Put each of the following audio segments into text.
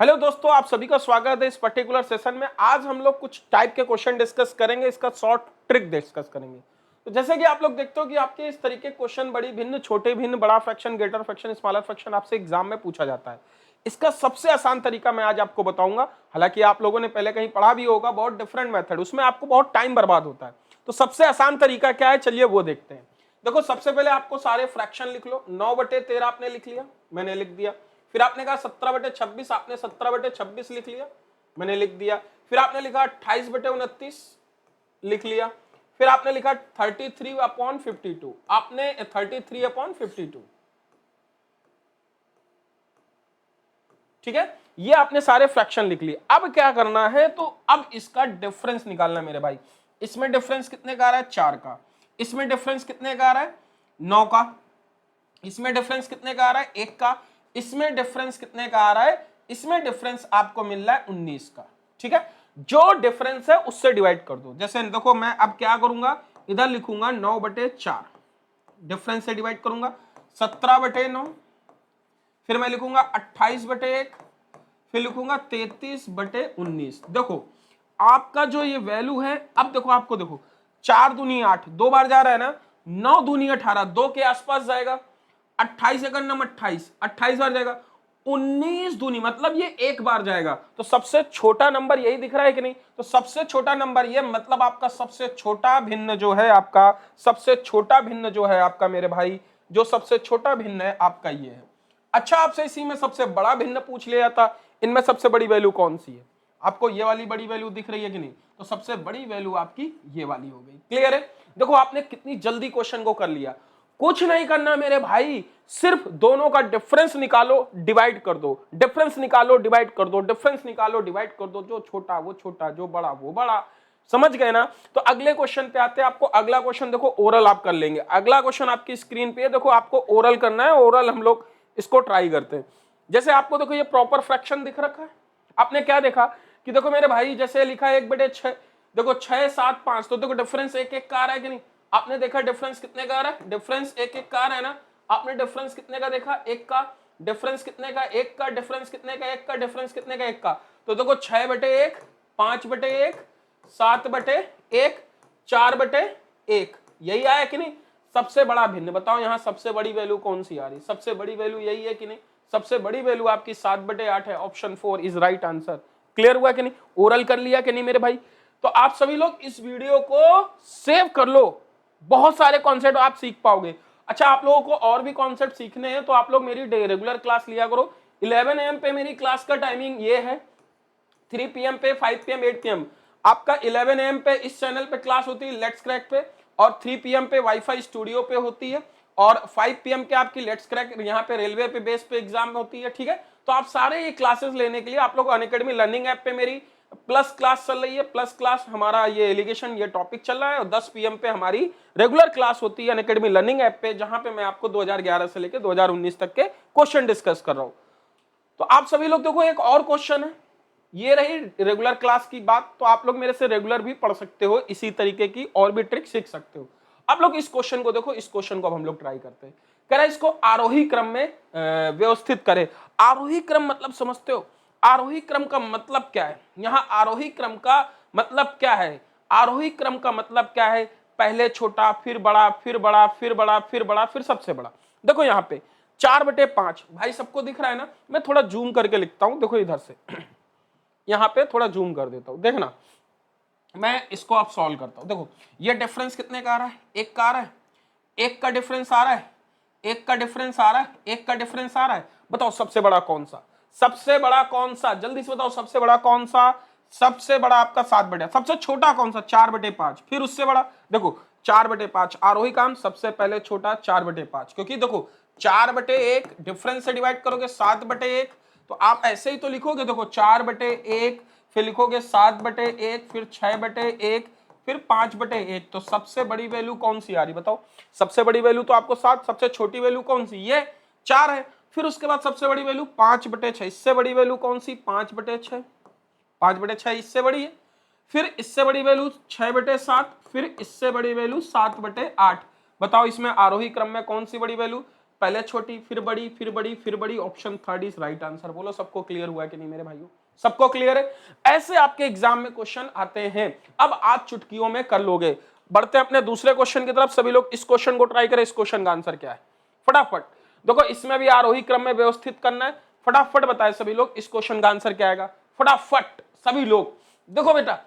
Hello दोस्तों, आप सभी का स्वागत है इस पर्टिकुलर सेशन में। आज हम लोग कुछ टाइप के क्वेश्चन डिस्कस करेंगे, इसका शॉर्ट ट्रिक डिस्कस करेंगे। तो जैसे कि आप लोग देखते हो कि आपके इस तरीके क्वेश्चन बड़ी भिन्न, छोटे भिन्न, बड़ा fraction, greater fraction, smaller fraction आपसे एग्जाम में पूछा जाता है। इसका सबसे आसान तरीका मैं आज आपको बताऊंगा। हालांकि आप लोगों ने पहले कहीं पढ़ा भी होगा, बहुत डिफरेंट मेथड, उसमें आपको बहुत टाइम बर्बाद होता है। तो सबसे आसान तरीका क्या है, चलिए वो देखते हैं। देखो, सबसे पहले आपको सारे फ्रैक्शन लिख लो। 9/13 आपने लिख लिया, मैंने लिख दिया। फिर आपने कहा 17/26, आपने 17/26 लिख लिया, मैंने लिख दिया। फिर आपने लिखा 28/29 लिख लिया। फिर आपने लिखा 33/52, आपने 33/52, ठीक है। ये आपने सारे फ्रैक्शन लिख लिए। अब क्या करना है, तो अब इसका डिफरेंस निकालना है मेरे भाई। इसमें डिफरेंस कितने का आ रहा है? 4 का। इसमें डिफरेंस कितने का आ रहा है? 9 का। इसमें डिफरेंस कितने का आ रहा है? 1 का। इसमें डिफरेंस कितने का आ रहा है? इसमें डिफरेंस आपको मिल रहा है 19 का, ठीक है। जो डिफरेंस है उससे डिवाइड कर दो। जैसे देखो, मैं अब क्या करूंगा, इधर लिखूंगा 9/4, डिफरेंस से डिवाइड करूंगा 17/9, फिर मैं लिखूंगा 28/1, फिर लिखूंगा 33/19। देखो आपका जो ये वैल्यू है, अब देखो आपको, देखो 4 दूनी 8, 2 बार जा रहा है ना, 9 दूनी 18, 2 के आसपास जाएगा। 28 अगर नम 28, 28 बार जाएगा। 19 दूनी मतलब ये एक बार जाएगा। तो सबसे छोटा नंबर यही दिख रहा है कि नहीं? तो सबसे छोटा नंबर ये, मतलब आपका सबसे छोटा भिन्न जो है आपका, सबसे छोटा भिन्न जो है आपका मेरे भाई, जो सबसे छोटा भिन्न है आपका ये है। अच्छा, आपसे इसी में सबसे बड़ा भिन्न पूछ लिया था, इनमें सबसे बड़ी वैल्यू कौन सी है? आपको ये वाली बड़ी वैल्यू दिख रही है कि नहीं? तो सबसे बड़ी वैल्यू आपकी ये वाली हो गई। क्लियर है? देखो आपने कितनी जल्दी क्वेश्चन को कर लिया। कुछ नहीं करना मेरे भाई, सिर्फ दोनों का डिफरेंस निकालो, डिवाइड कर दो, डिफरेंस निकालो, डिवाइड कर दो, डिफरेंस निकालो, डिवाइड कर दो। जो छोटा वो छोटा, जो बड़ा वो बड़ा। समझ गए ना? तो अगले क्वेश्चन पे आते हैं। आपको अगला क्वेश्चन देखो, ओरल आप कर लेंगे। अगला क्वेश्चन आपकी स्क्रीन पे है, देखो आपको ओरल करना है। ओरल हम लोग इसको ट्राई करते हैं। जैसे आपको देखो ये प्रॉपर फ्रैक्शन दिख रखा है। आपने क्या देखा कि देखो मेरे भाई, जैसे लिखा है 1/6, देखो 6, 7, 5, तो देखो डिफरेंस 1 का आ रहा है कि नहीं? आपने देखा डिफरेंस कितने का आ रहा है? डिफरेंस 1 का आ रहा है ना? आपने डिफरेंस कितने का देखा? 1 का। डिफरेंस कितने का? 1 का। डिफरेंस कितने का? 1 का। डिफरेंस कितने का? 1 का। तो देखो 6/1, 5/1, 7/1, 4/1, यही आया कि नहीं? सबसे बड़ा भिन्न बताओ, यहां सबसे बड़ी वैल्यू कौन सी आ रही? सबसे बड़ी वैल्यू यही है कि नहीं? सबसे बड़ी वैल्यू आपकी 7/8 है। Option 4 is right answer. Clear हुआ कि नहीं? ओरल कर लिया कि नहीं मेरे भाई? तो आप सभी लोग इस वीडियो को सेव कर लो, बहुत सारे कॉन्सेप्ट आप सीख पाओगे। अच्छा, आप लोगों को और भी कॉन्सेप्ट सीखने हैं तो आप लोग मेरी रेगुलर क्लास लिया करो। 11 AM पे मेरी क्लास का टाइमिंग ये है, 3 PM पे, 5 PM, 8 PM। आपका 11 AM पे इस चैनल पे क्लास होती है लेट्स क्रैक पे, और 3 PM पे वाईफाई स्टूडियो पे होती है, और 5 PM के आपकी लेट्स क्रैक यहाँ पे रेलवे पे बेस पे एग्जाम होती है, ठीक है। तो आप सारे ये क्लासेस लेने के लिए आप लोग अनअकैडमी लर्निंग ऐप पे मेरी प्लस क्लास चल रही है। प्लस क्लास हमारा ये एलिगेशन, ये टॉपिक चल रहा है, और 10 PM पे हमारी रेगुलर क्लास होती है अनअकैडमी लर्निंग ऐप पे, जहां पे मैं आपको 2011 से लेकर 2019 तक के क्वेश्चन डिस्कस कर रहा हूं। तो आप सभी लोग देखो, एक और क्वेश्चन है, ये रही रेगुलर क्लास की बात। तो आप लोग मेरे से रेगुलर भी पढ़ सकते हो, इसी तरीके की और भी ट्रिक सीख सकते हो। आप लोग इस क्वेश्चन को देखो, इस क्वेश्चन को अब हम लोग ट्राई करते हैं। कह रहा है इसको आरोही क्रम में व्यवस्थित करें। आरोही क्रम मतलब समझते हो? आरोही क्रम का मतलब क्या है? यहां आरोही क्रम का मतलब क्या है? आरोही क्रम का मतलब क्या है? पहले छोटा, फिर बड़ा, फिर बड़ा, फिर बड़ा, फिर बड़ा, फिर सबसे बड़ा। देखो यहाँ पे 4/5 भाई, सबको दिख रहा है ना? मैं थोड़ा जूम करके लिखता हूं, देखो इधर से यहां पे थोड़ा जूम कर देता हूं, देखना। मैं इसको अब सॉल्व करता हूं। देखो ये डिफरेंस कितने का आ रहा है? 1 का आ रहा है। 1 का डिफरेंस आ रहा है। 1 का डिफरेंस आ रहा है। 1 का डिफरेंस आ रहा है। बताओ सबसे बड़ा कौन सा? सबसे बड़ा कौन सा? जल्दी से बताओ, सबसे बड़ा कौन सा? सबसे बड़ा आपका 7/8। सबसे छोटा कौन सा? 4/5। फिर उससे बड़ा देखो 4/5। आरोही क्रम सबसे पहले छोटा 4/5, क्योंकि देखो 4/1 डिफरेंस से डिवाइड करोगे 7/1, तो आप ऐसे ही तो लिखोगे। देखो 4/1, फिर लिखोगे 7/1, फिर 6/1, फिर 5/1। तो सबसे बड़ी वैल्यू कौन सी आ रही बताओ? सबसे बड़ी वैल्यू तो आपको 7, सबसे छोटी वैल्यू कौन सी? ये 4 है। फिर उसके बाद सबसे बड़ी वैल्यू 5/6। इससे बड़ी वैल्यू कौन सी? 5/6। 5/6 इससे बड़ी है। फिर इससे बड़ी वैल्यू 6/7, फिर इससे बड़ी वैल्यू 7/8। बताओ इसमें आरोही क्रम में कौन सी बड़ी वैल्यू? पहले छोटी फिर बड़ी फिर बड़ी फिर बड़ी, option third is right answer. बोलो सबको क्लियर हुआ है कि नहीं मेरे भाइयों, सबको क्लियर है? ऐसे आपके एग्जाम में क्वेश्चन आते हैं। अब आज चुटकियों में कर लोगे। बढ़ते हैं अपने दूसरे क्वेश्चन की तरफ। सभी लोग इस क्वेश्चन को ट्राई करें। इस क्वेश्चन का आंसर क्या है फटाफट देखो, इसमें भी आरोही क्रम में व्यवस्थित करना है। फटाफट बताए सभी लोग इस क्वेश्चन का आंसर क्या आएगा, फटाफट सभी लोग। देखो बेटा,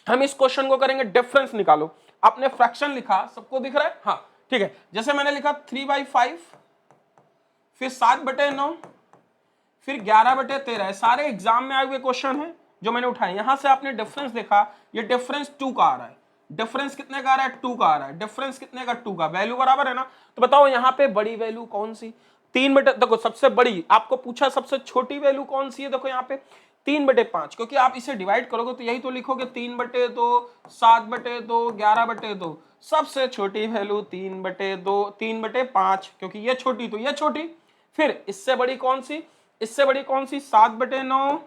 हम इस क्वेश्चन को करेंगे डिफरेंस निकालो। आपने फ्रैक्शन लिखा, सबको दिख रहा है? हाँ ठीक है। जैसे मैंने लिखा 3/5, फिर 7/9, फिर 11/13, सारे एग्जाम में आए हुए क्वेश्चन हैं जो मैंने उठाए। यहां से आपने डिफरेंस देखा, ये डिफरेंस 2 का आ रहा है। डिफरेंस कितने का आ रहा है? 2 का आ रहा है। डिफरेंस कितने का? 2 का। वैल्यू बराबर है ना? तो बताओ यहाँ पे बड़ी वैल्यू कौन सी? 3/, देखो सबसे बड़ी आपको पूछा, सबसे छोटी वैल्यू कौन सी है? देखो यहाँ पे 3/5, क्योंकि आप इसे डिवाइड करोगे तो यही तो लिखोगे 3/2, 7/2, 11/2। सबसे छोटी वैल्यू 3/2, 3/5, क्योंकि ये छोटी तो ये छोटी। फिर इससे बड़ी कौन सी? इससे बड़ी कौन सी? 7/9।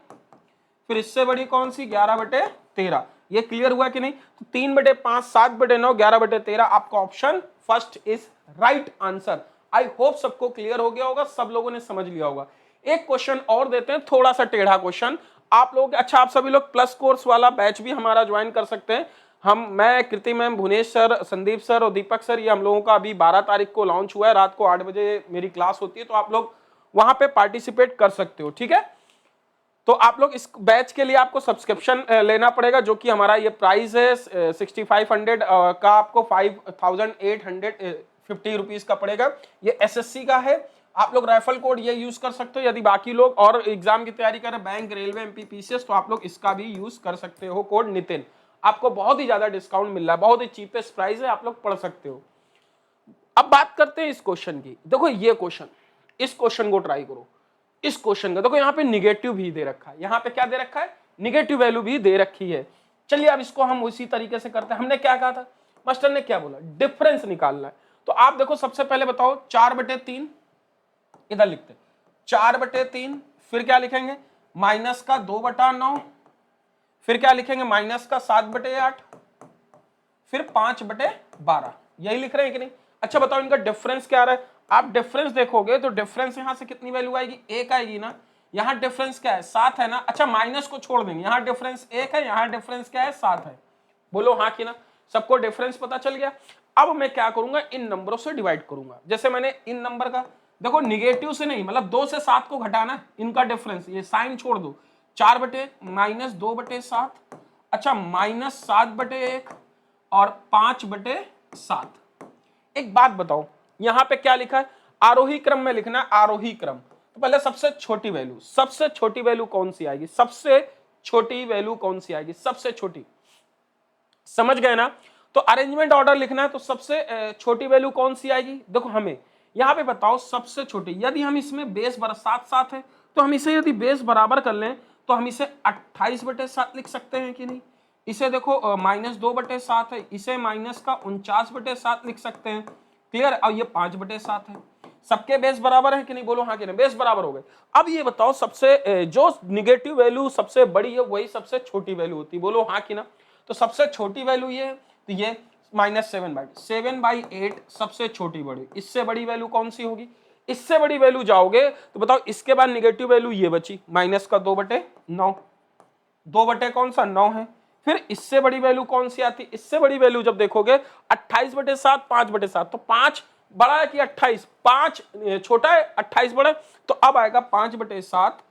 फिर इससे बड़ी कौन सी? 11/13। ये क्लियर हुआ कि नहीं? तो 3/5, 7/9, 11/13 आपका option first is right answer. I hope सबको क्लियर हो गया होगा, सब लोगों ने समझ लिया होगा। एक क्वेश्चन और देते हैं, थोड़ा सा टेढ़ा क्वेश्चन आप लोग। अच्छा, आप सभी लोग प्लस कोर्स वाला बैच भी हमारा ज्वाइन कर सकते हैं। मैं, Kriti ma'am, Bhuvnesh sir, Sandeep sir और दीपक सर, ये हम लोगों का अभी 12 तारीख को लॉन्च हुआ है। रात को 8 बजे मेरी क्लास होती है, तो आप लोग वहां पे पार्टिसिपेट कर सकते हो। ठीक है, तो आप लोग इस बैच के लिए आपको सब्सक्रिप्शन लेना पड़ेगा, जो कि हमारा ये प्राइस है 6500 का, आपको 5850 रुपीज का पड़ेगा। ये एसएससी का है। आप लोग रेफरल कोड ये यूज कर सकते हो। यदि बाकी लोग और एग्जाम की तैयारी कर रहे हैं, बैंक, रेलवे, एमपीपीसीएस, तो आप लोग इसका भी यूज कर सकते हो। कोड नितिन, आपको बहुत ही ज्यादा डिस्काउंट मिल रहा है, बहुत ही चीपेस्ट प्राइस है, आप लोग पढ़ सकते हो। अब बात करते हैं इस क्वेश्चन की। देखो ये क्वेश्चन, इस क्वेश्चन को ट्राई करो। इस क्वेश्चन का देखो, यहाँ पे निगेटिव भी दे रखा है। यहाँ पे क्या दे रखा है? निगेटिव वैल्यू भी दे रखी है। चलिए अब इसको हम उसी तरीके से करते हैं। हमने क्या कहा था? मास्टर ने क्या बोला? डिफरेंस निकालना है। तो आप देखो, सबसे पहले बताओ 4/3, इधर लिखते 4/3, फिर क्या लिखेंगे? माइनस का 2/9, फिर क्या लिखेंगे? माइनस का 7/8, फिर 5/12। यही लिख रहे हैं कि नहीं? अच्छा बताओ, इनका डिफरेंस क्या आ रहा है? आप डिफरेंस देखोगे तो डिफरेंस यहां से कितनी वैल्यू आएगी? 1 आएगी ना। यहां डिफरेंस क्या है? 7 है ना। अच्छा, माइनस को छोड़ देंगे, यहां डिफरेंस 1 है, यहां डिफरेंस क्या है? 7 है। बोलो हाँ कि ना? सबको डिफरेंस पता चल गया। अब मैं क्या करूंगा? इन नंबरों से डिवाइड करूंगा। जैसे मैंने इन नंबर का, देखो निगेटिव से नहीं, मतलब 2 से 7 को घटाना, इनका डिफरेंस, ये साइन छोड़ दो। 4/-2/7, अच्छा -7/1 और 5/7। एक बात बताओ, यहां पे क्या लिखा है? आरोही क्रम में लिखना है, आरोही क्रम। तो पहले सबसे छोटी वैल्यू, सबसे छोटी वैल्यू कौन सी आएगी? सबसे छोटी वैल्यू कौन सी आएगी? सबसे छोटी, समझ गए ना? तो अरेंजमेंट ऑर्डर लिखना है, तो सबसे छोटी वैल्यू कौन सी आएगी? देखो हमें यहां पे बताओ सबसे छोटी। यदि हम इसमें बेस 7 है, तो हम इसे यदि बेस बराबर कर लें तो हम इसे 28/7 लिख सकते हैं कि नहीं? इसे देखो -2/7 है, इसे माइनस का 49/7 लिख सकते हैं। क्लियर? और ये 5/7 है। सबके बेस बराबर है कि नहीं? बोलो हाँ कि नहीं? बेस बराबर हो गए। अब ये बताओ, सबसे जो निगेटिव वैल्यू सबसे बड़ी है, वही सबसे छोटी वैल्यू होती है। बोलो हाँ कि ना? तो सबसे छोटी वैल्यू ये है, तो ये -7/8 सबसे छोटी बड़ी। इससे बड़ी वैल्यू कौन सी होगी? इससे बड़ी वैल्यू जाओगे तो बताओ, इसके बाद निगेटिव वैल्यू ये बची, माइनस का 2/9। 2 कौन सा? 9 है। फिर इससे बड़ी वैल्यू कौन सी आती? इससे बड़ी वैल्यू जब देखोगे 28/7, 5/7। तो 5 बड़ा है कि 28? 5 छोटा है, 28 बड़ा है। तो अब आएगा 5/7।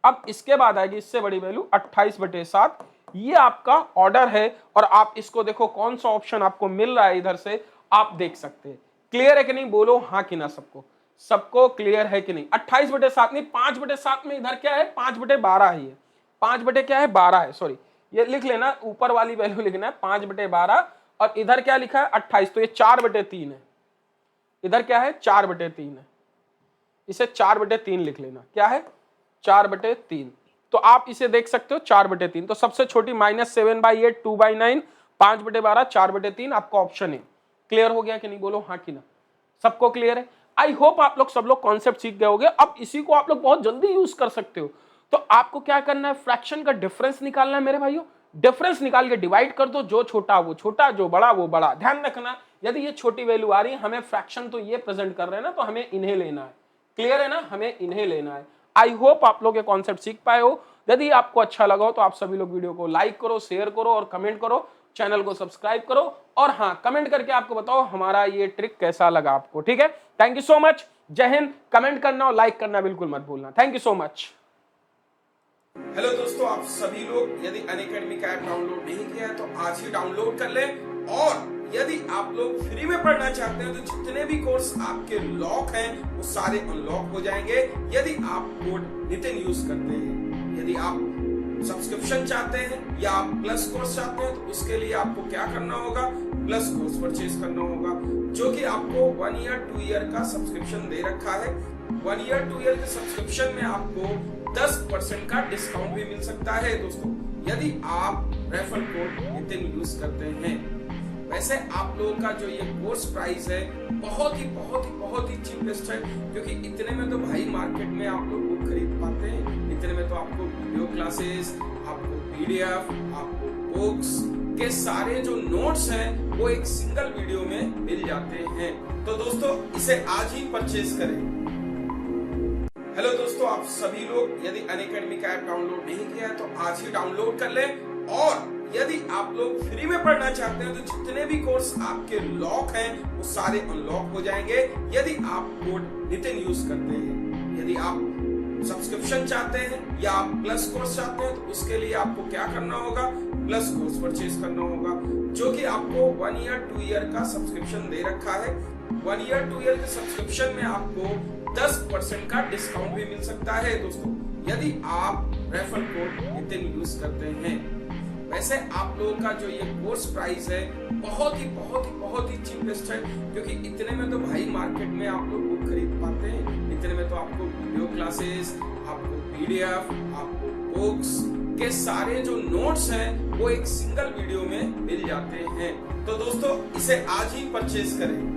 अब इसके बाद आएगी इससे बड़ी वैल्यू 28/7। ये आपका ऑर्डर है, और आप इसको देखो कौन सा ऑप्शन आपको मिल रहा है इधर से, आप देख सकते हैं। क्लियर है कि नहीं? बोलो हाँ कि ना? सबको, सबको क्लियर है कि नहीं? 28/7 नहीं, 5/7 में इधर क्या है? 5/12 है। ये 5 क्या है? 12 है। सॉरी, ये लिख लेना, ऊपर वाली वैल्यू लिखना है 5/12, और इधर क्या लिखा है? 28। तो ये 4/3 है। इधर क्या है? 4/3 है। इसे 4/3 लिख लेना। क्या है? 4/3। तो आप इसे देख सकते हो 4/3। तो सबसे छोटी -7/8, 2/9, 5/12, 4/3 आपका ऑप्शन है। क्लियर हो गया कि नहीं? बोलो हाँ कि ना? सबको क्लियर है? आई होप आप लोग सब लोग कॉन्सेप्ट सीख गए होंगे। अब इसी को आप लोग बहुत जल्दी यूज कर सकते हो। तो आपको क्या करना है? फ्रैक्शन का डिफरेंस निकालना है मेरे भाइयों। डिफरेंस निकाल के डिवाइड कर दो, जो छोटा वो छोटा, जो बड़ा वो बड़ा। ध्यान रखना, यदि ये छोटी वैल्यू आ रही है, हमें फ्रैक्शन तो ये प्रेजेंट कर रहे हैं ना, तो हमें इन्हें लेना है। क्लियर है ना, हमें इन्हें लेना है। आई होप आप लोग ये कॉन्सेप्ट सीख पाए हो। यदि आपको अच्छा लगा हो तो आप सभी लोग वीडियो को लाइक करो, शेयर करो और कमेंट करो, चैनल को सब्सक्राइब करो, और हाँ, कमेंट करके आपको बताओ हमारा ये ट्रिक कैसा लगा आपको। ठीक है, थैंक यू सो मच। जय हिंद। कमेंट करना और लाइक करना बिल्कुल मत भूलना। Thank you so much. Hello दोस्तों, आप सभी लोग यदि अनअकैडमी का ऐप डाउनलोड नहीं किया है तो आज ही डाउनलोड कर लें, और यदि आप लोग फ्री में पढ़ना चाहते हैं तो जितने भी कोर्स आपके लॉक हैं वो सारे अनलॉक हो जाएंगे यदि आप कोड नितिन यूज करते हैं। यदि आप सब्सक्रिप्शन चाहते हैं या आप प्लस कोर्स चाहते हैं तो उसके लिए आपको क्या करना होगा, प्लस कोर्स परचेज करना होगा, जो कि आपको 1 ईयर 2 ईयर का सब्सक्रिप्शन दे रखा है। 1 ईयर 2 ईयर के सब्सक्रिप्शन में आपको 10% का डिस्काउंट भी मिल सकता है दोस्तों, यदि आप रेफरल कोड नितिन यूज करते हैं। वैसे आप लोगों का जो ये कोर्स प्राइस है बहुत ही चीपेस्ट है, क्योंकि इतने में तो भाई मार्केट में आप लोग बुक खरीद पाते हैं। इतने में तो आपको वीडियो क्लासेस, आपको पीडीएफ, आपको बुक्स के सारे जो नोट्स हैं वो एक सिंगल वीडियो में मिल जाते हैं। तो दोस्तों इसे आज ही परचेज करें। हेलो दोस्तों, आप सभी लोग यदि अनअकैडमी का ऐप डाउनलोड नहीं किया है तो आज ही डाउनलोड कर लें, और यदि आप लोग फ्री में पढ़ना चाहते हैं तो जितने भी कोर्स आपके लॉक हैं वो सारे अनलॉक हो जाएंगे यदि आप कोड नितिन यूज करते हैं। यदि आप सब्सक्रिप्शन चाहते हैं या आप प्लस कोर्स चाहते हैं तो उसके लिए आपको क्या करना होगा, प्लस कोर्स परचेज करना होगा, जो कि आपको 1 ईयर 2 ईयर का सब्सक्रिप्शन दे रखा है। 1 ईयर 2 ईयर के सब्सक्रिप्शन में आपको 10% का डिस्काउंट भी मिल सकता है दोस्तों, यदि आप रेफरल कोड नितिन यूज करते हैं। वैसे आप लोगों का जो ये कोर्स प्राइस है बहुत ही चीपेस्ट है, क्योंकि इतने में तो भाई मार्केट में आप लोग बुक खरीद पाते हैं। इतने में तो आपको वीडियो क्लासेस, आपको पीडीएफ, आपको बुक्स के सारे जो नोट्स हैं वो एक सिंगल वीडियो में मिल जाते हैं। तो दोस्तों इसे आज ही परचेज करें।